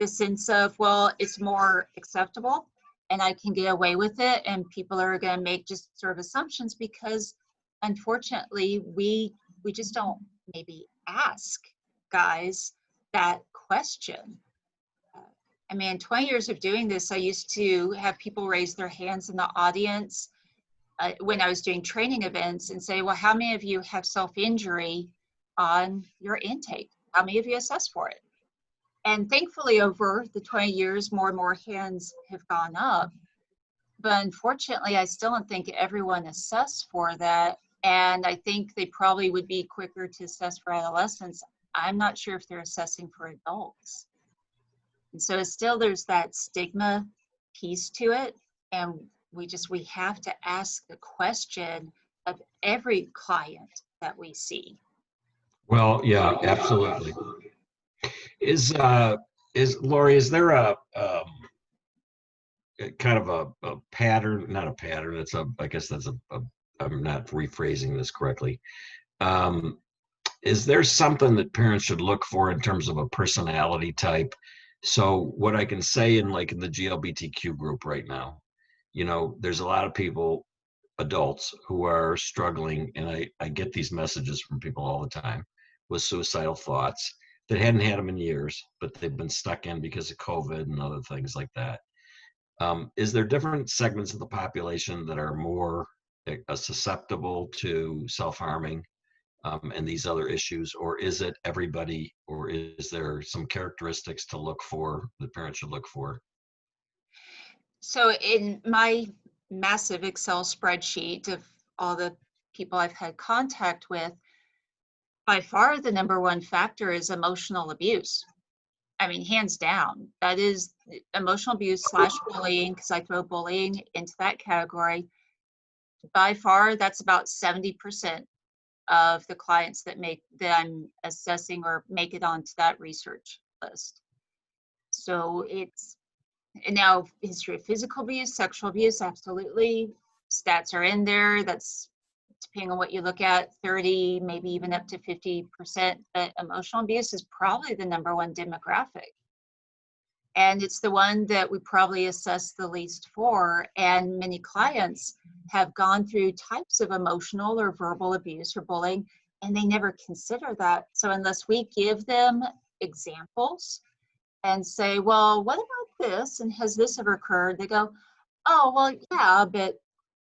sense of, well, it's more acceptable and I can get away with it, and people are going to make just sort of assumptions because unfortunately we just don't maybe ask guys that question. I mean, 20 years of doing this, I used to have people raise their hands in the audience when I was doing training events and say, well, how many of you have self-injury on your intake? How many of you assess for it? And thankfully, over the 20 years, more and more hands have gone up. But unfortunately, I still don't think everyone assessed for that. And I think they probably would be quicker to assess for adolescents. I'm not sure if they're assessing for adults. And so still there's that stigma piece to it. And we have to ask the question of every client that we see. Well, yeah, absolutely. Is Lori, is there a kind of a pattern, not a pattern, it's a, I guess that's I'm not rephrasing this correctly. Um, is there something that parents should look for in terms of a personality type? So what I can say in like in the GLBTQ group right now, there's a lot of people, adults who are struggling, and I get these messages from people all the time with suicidal thoughts that hadn't had them in years, but they've been stuck in because of COVID and other things like that. Is there different segments of the population that are more susceptible to self-harming and these other issues, or is it everybody, or is there some characteristics to look for that parents should look for? So in my massive Excel spreadsheet of all the people I've had contact with, by far the number one factor is emotional abuse. I mean, hands down, that is emotional abuse / bullying, because I throw bullying into that category. By far, that's about 70% of the clients that I'm assessing or make it onto that research list. So and now history of physical abuse, sexual abuse, absolutely. Stats are in there. That's depending on what you look at, 30, maybe even up to 50%. But emotional abuse is probably the number one demographic. And it's the one that we probably assess the least for. And many clients have gone through types of emotional or verbal abuse or bullying, and they never consider that. So unless we give them examples and say, well, what about this? And has this ever occurred? They go, oh, well, yeah, but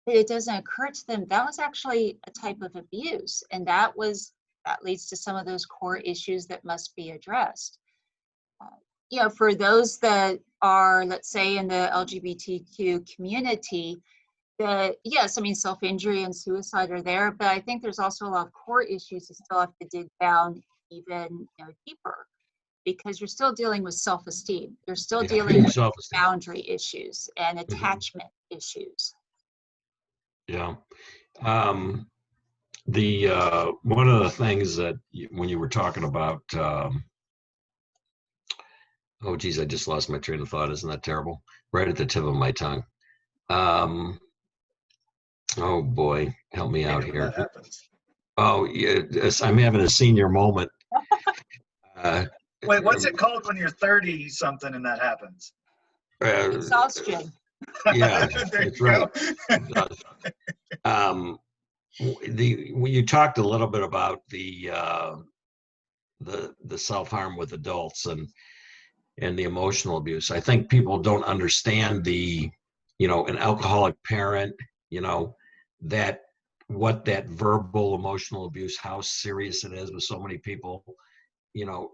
it doesn't occur to them that was actually a type of abuse. And that leads to some of those core issues that must be addressed. For those that are, let's say, in the LGBTQ community, yes, I mean, self-injury and suicide are there, but I think there's also a lot of core issues you still have to dig down even deeper, because you're still dealing with self-esteem. You're still dealing with boundary issues and attachment issues. Yeah. One of the things that when you were talking about, oh geez, I just lost my train of thought. Isn't that terrible? Right at the tip of my tongue. Oh boy, help me out here. Oh yeah, I'm having a senior moment. Wait, what's it called when you're 30 something and that happens? Exhaustion. Yeah, that's right. When you talked a little bit about the self-harm with adults and the emotional abuse, I think people don't understand an alcoholic parent, that what that verbal emotional abuse, how serious it is with so many people.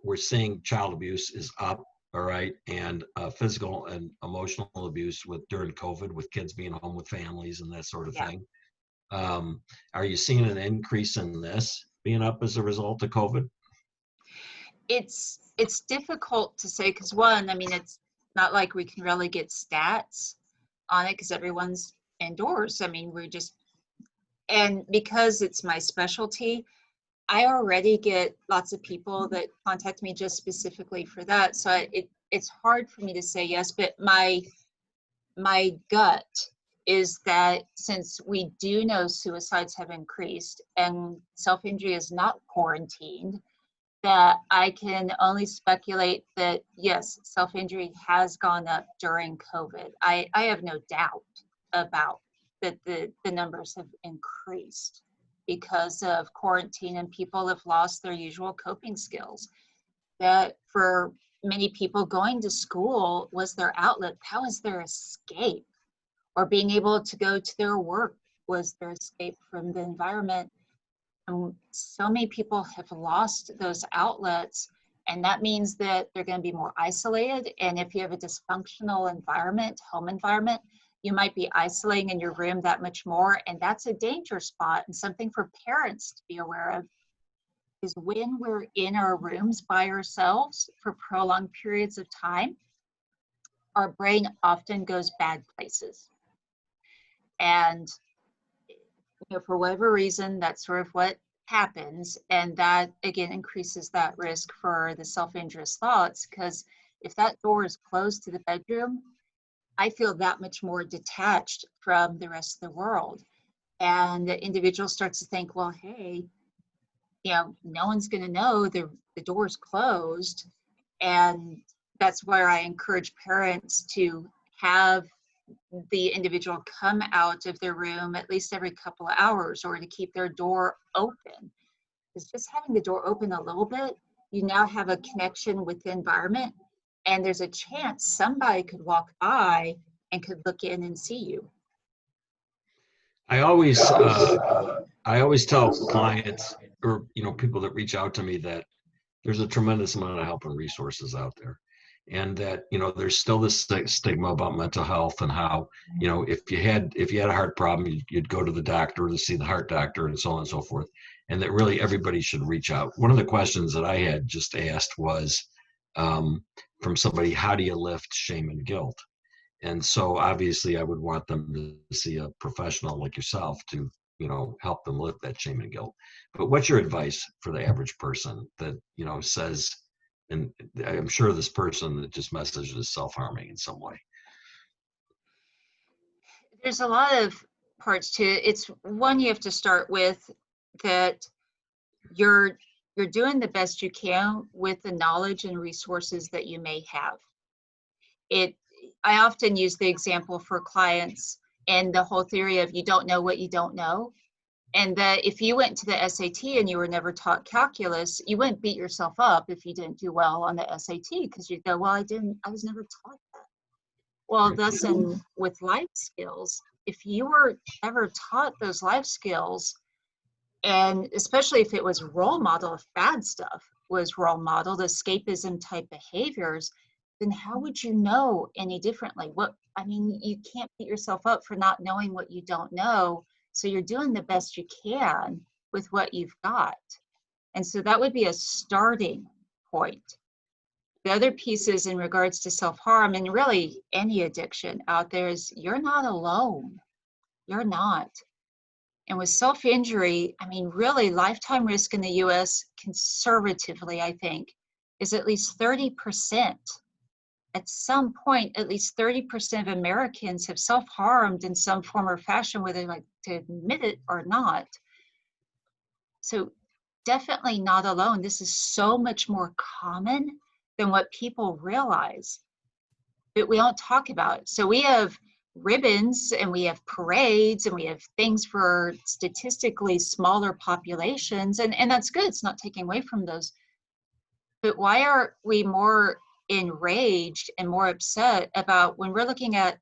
We're seeing child abuse is up, all right, and physical and emotional abuse during COVID with kids being home with families and that sort of thing. Are you seeing an increase in this being up as a result of COVID? It's difficult to say because one, I mean, it's not like we can really get stats on it because everyone's indoors. I mean, and because it's my specialty, I already get lots of people that contact me just specifically for that. So it's hard for me to say yes, but my gut is that since we do know suicides have increased and self-injury is not quarantined, that I can only speculate that yes, self-injury has gone up during COVID. I have no doubt about that the numbers have increased because of quarantine and people have lost their usual coping skills. That for many people, going to school was their outlet. That was their escape. Or being able to go to their work was their escape from the environment. And so many people have lost those outlets, and that means that they're going to be more isolated. And if you have a dysfunctional environment, home environment, you might be isolating in your room that much more, and that's a danger spot and something for parents to be aware of. Is when we're in our rooms by ourselves for prolonged periods of time, our brain often goes bad places. And for whatever reason, that's sort of what happens. And that, again, increases that risk for the self-injurious thoughts, because if that door is closed to the bedroom, I feel that much more detached from the rest of the world. And the individual starts to think, well, hey, no one's going to know the door's closed. And that's where I encourage parents to have the individual come out of their room at least every couple of hours, or to keep their door open. Because just having the door open a little bit, you now have a connection with the environment, and there's a chance somebody could walk by and could look in and see you. I always tell clients, or people that reach out to me, that there's a tremendous amount of help and resources out there, and that there's still this stigma about mental health, and how if you had a heart problem, you'd go to the doctor to see the heart doctor, and so on and so forth, and that really everybody should reach out. One of the questions that I had just asked was from somebody, how do you lift shame and guilt? And so obviously I would want them to see a professional like yourself to help them lift that shame and guilt. But what's your advice for the average person that says, and I'm sure this person that just messaged is self-harming in some way? There's a lot of parts to it. It's one, you have to start with that you're doing the best you can with the knowledge and resources that you may have. I often use the example for clients and the whole theory of you don't know what you don't know. And that if you went to the SAT and you were never taught calculus, you wouldn't beat yourself up if you didn't do well on the SAT, because you'd go, well, I was never taught that. Well, thus, with life skills, if you were ever taught those life skills, and especially if it was role model, if bad stuff was role modeled, escapism type behaviors, then how would you know any differently? You can't beat yourself up for not knowing what you don't know. So you're doing the best you can with what you've got. And so that would be a starting point. The other pieces in regards to self-harm, and really any addiction out there, is you're not alone. You're not. And with self-injury, really lifetime risk in the US, conservatively, I think, is at least 30%. At some point, at least 30% of Americans have self-harmed in some form or fashion, whether they like to admit it or not. So definitely not alone. This is so much more common than what people realize, but we don't talk about it. So we have ribbons and we have parades and we have things for statistically smaller populations, and that's good. It's not taking away from those. But why are we more enraged and more upset about when we're looking at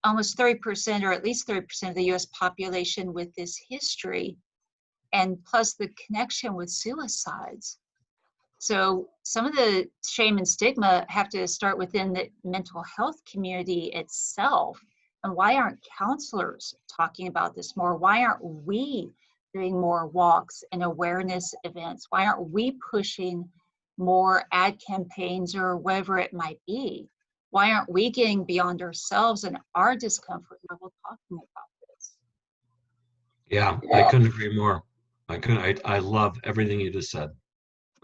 almost 30%, or at least 30% of the US population with this history, and plus the connection with suicides? So some of the shame and stigma have to start within the mental health community itself. And why aren't counselors talking about this more? Why aren't we doing more walks and awareness events? Why aren't we pushing more ad campaigns or whatever it might be? Why aren't we getting beyond ourselves and our discomfort level talking about this? Yeah, I couldn't agree more. I love everything you just said.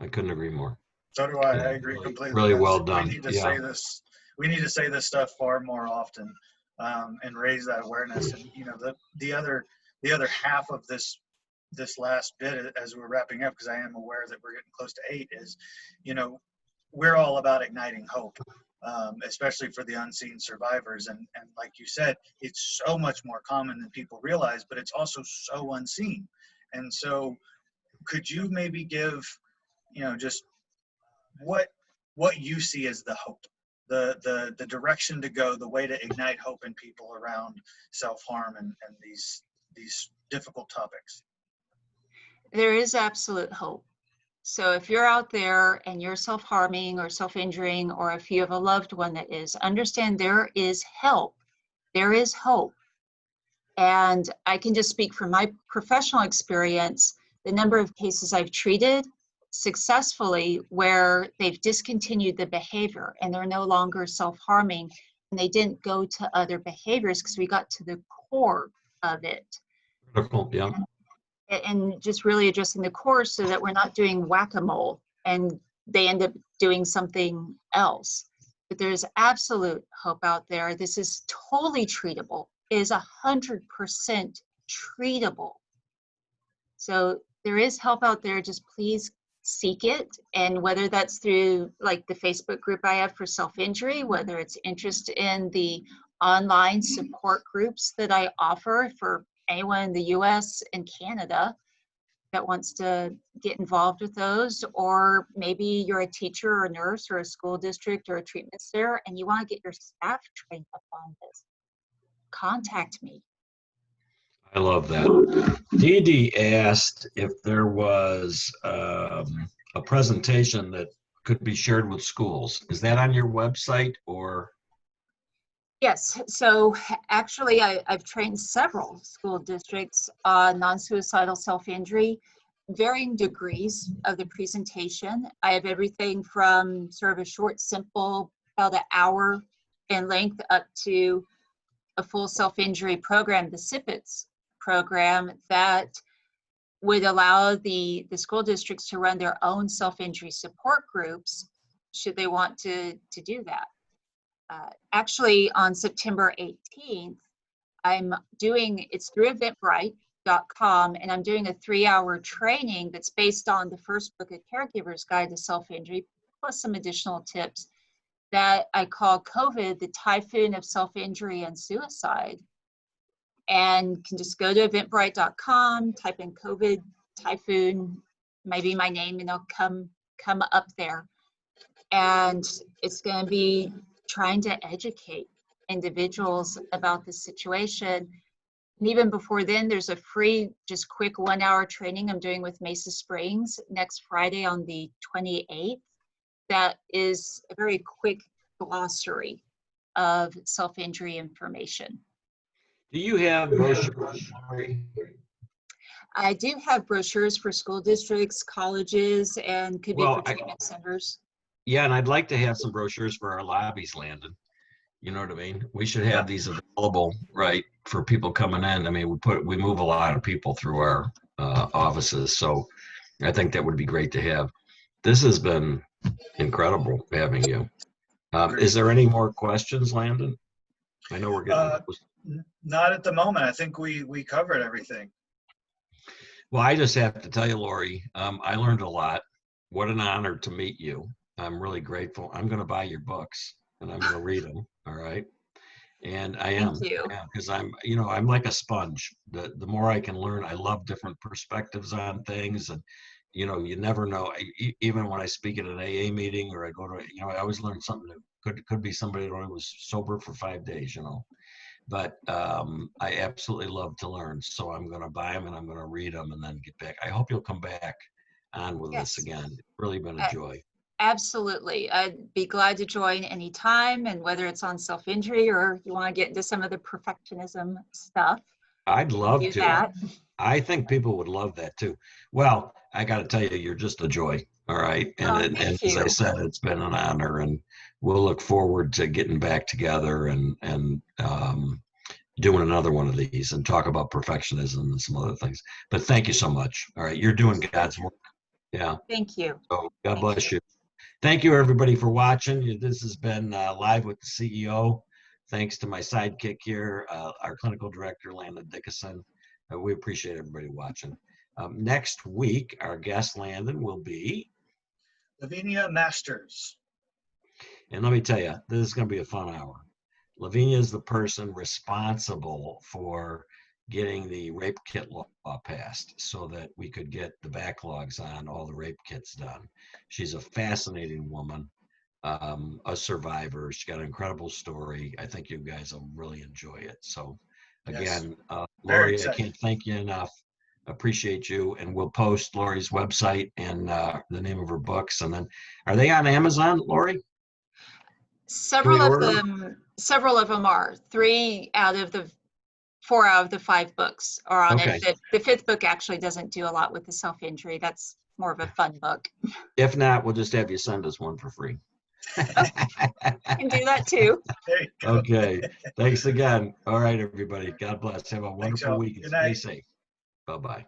I couldn't agree more. So do I. Yeah, I agree completely. Really well done. We need to say this. We need to say this stuff far more often, and raise that awareness. And the other half of this last bit, as we're wrapping up, because I am aware that we're getting close to 8, is we're all about igniting hope, especially for the unseen survivors. And like you said, it's so much more common than people realize, but it's also so unseen. And so could you maybe give just what you see as the hope, the direction to go, the way to ignite hope in people around self-harm and these difficult topics? There is absolute hope. So if you're out there and you're self-harming or self-injuring, or if you have a loved one that is, understand there is help. There is hope. And I can just speak from my professional experience, the number of cases I've treated successfully where they've discontinued the behavior and they're no longer self-harming, and they didn't go to other behaviors because we got to the core of it. Critical, yeah. And just really addressing the core so that we're not doing whack-a-mole and they end up doing something else. But there's absolute hope out there. This is totally treatable. It is 100% treatable. So there is help out there. Just please seek it. And whether that's through like the Facebook group I have for self-injury, whether it's interest in the online support groups that I offer for anyone in the US and Canada that wants to get involved with those, or maybe you're a teacher or a nurse or a school district or a treatment center and you want to get your staff trained up on this, contact me. I love that. Dee Dee asked if there was a presentation that could be shared with schools. Is that on your website or? Yes, so actually I've trained several school districts on non-suicidal self-injury, varying degrees of the presentation. I have everything from sort of a short, simple, about an hour in length up to a full self-injury program, the SIPETS program, that would allow the school districts to run their own self-injury support groups should they want to do that. Actually, on September 18th, it's through eventbrite.com, and I'm doing a 3-hour training that's based on the first book, A Caregiver's Guide to Self-Injury, plus some additional tips that I call COVID, the Typhoon of Self-Injury and Suicide. And can just go to eventbrite.com, type in COVID, Typhoon, maybe my name, and it'll come up there. And it's going to be trying to educate individuals about the situation. And even before then, there's a free, just quick 1-hour training I'm doing with Mesa Springs next Friday on the 28th. That is a very quick glossary of self-injury information. Do you have brochures? I do have brochures for school districts, colleges, and could be for treatment centers. Yeah, and I'd like to have some brochures for our lobbies, Landon. You know what I mean? We should have these available, right, for people coming in. I mean, we move a lot of people through our offices, so I think that would be great to have. This has been incredible having you. Is there any more questions, Landon? I know we're getting. Not at the moment. I think we covered everything. Well, I just have to tell you, Lori, I learned a lot. What an honor to meet you. I'm really grateful. I'm going to buy your books and I'm going to read them. All right. And I am. Thank you. Because I'm like a sponge. The more I can learn, I love different perspectives on things. And, you never know. Even when I speak at an AA meeting or I go to, I always learn something new. Could be somebody that only was sober for 5 days, But I absolutely love to learn. So I'm going to buy them and I'm going to read them and then get back. I hope you'll come back on with us again. It's really been a joy. Absolutely. I'd be glad to join anytime, and whether it's on self-injury or you want to get into some of the perfectionism stuff. I'd love to. That. I think people would love that too. Well, I got to tell you, you're just a joy. All right. And as I said, it's been an honor, and we'll look forward to getting back together and doing another one of these and talk about perfectionism and some other things. But thank you so much. All right. You're doing God's work. Yeah. Thank you. So God bless you. Thank you, everybody, for watching. This has been Live with the CEO. Thanks to my sidekick here, our clinical director, Landon Dickinson. We appreciate everybody watching. Next week, our guest, Landon, will be Lavinia Masters. And let me tell you, this is going to be a fun hour. Lavinia is the person responsible for getting the rape kit law passed so that we could get the backlogs on all the rape kits done. She's a fascinating woman, a survivor. She's got an incredible story. I think you guys will really enjoy it. So again, Lori, I can't thank you enough. Appreciate you. And we'll post Lori's website and the name of her books. And then, are they on Amazon, Lori? Several of them are. 3 out of the 4 out of the 5 books are on it. The 5th book actually doesn't do a lot with the self-injury. That's more of a fun book. If not, we'll just have you send us one for free. I can do that too. There you go. Okay, thanks again. All right, everybody. God bless. Have a wonderful y'all. week and Good stay night. safe. Bye-bye.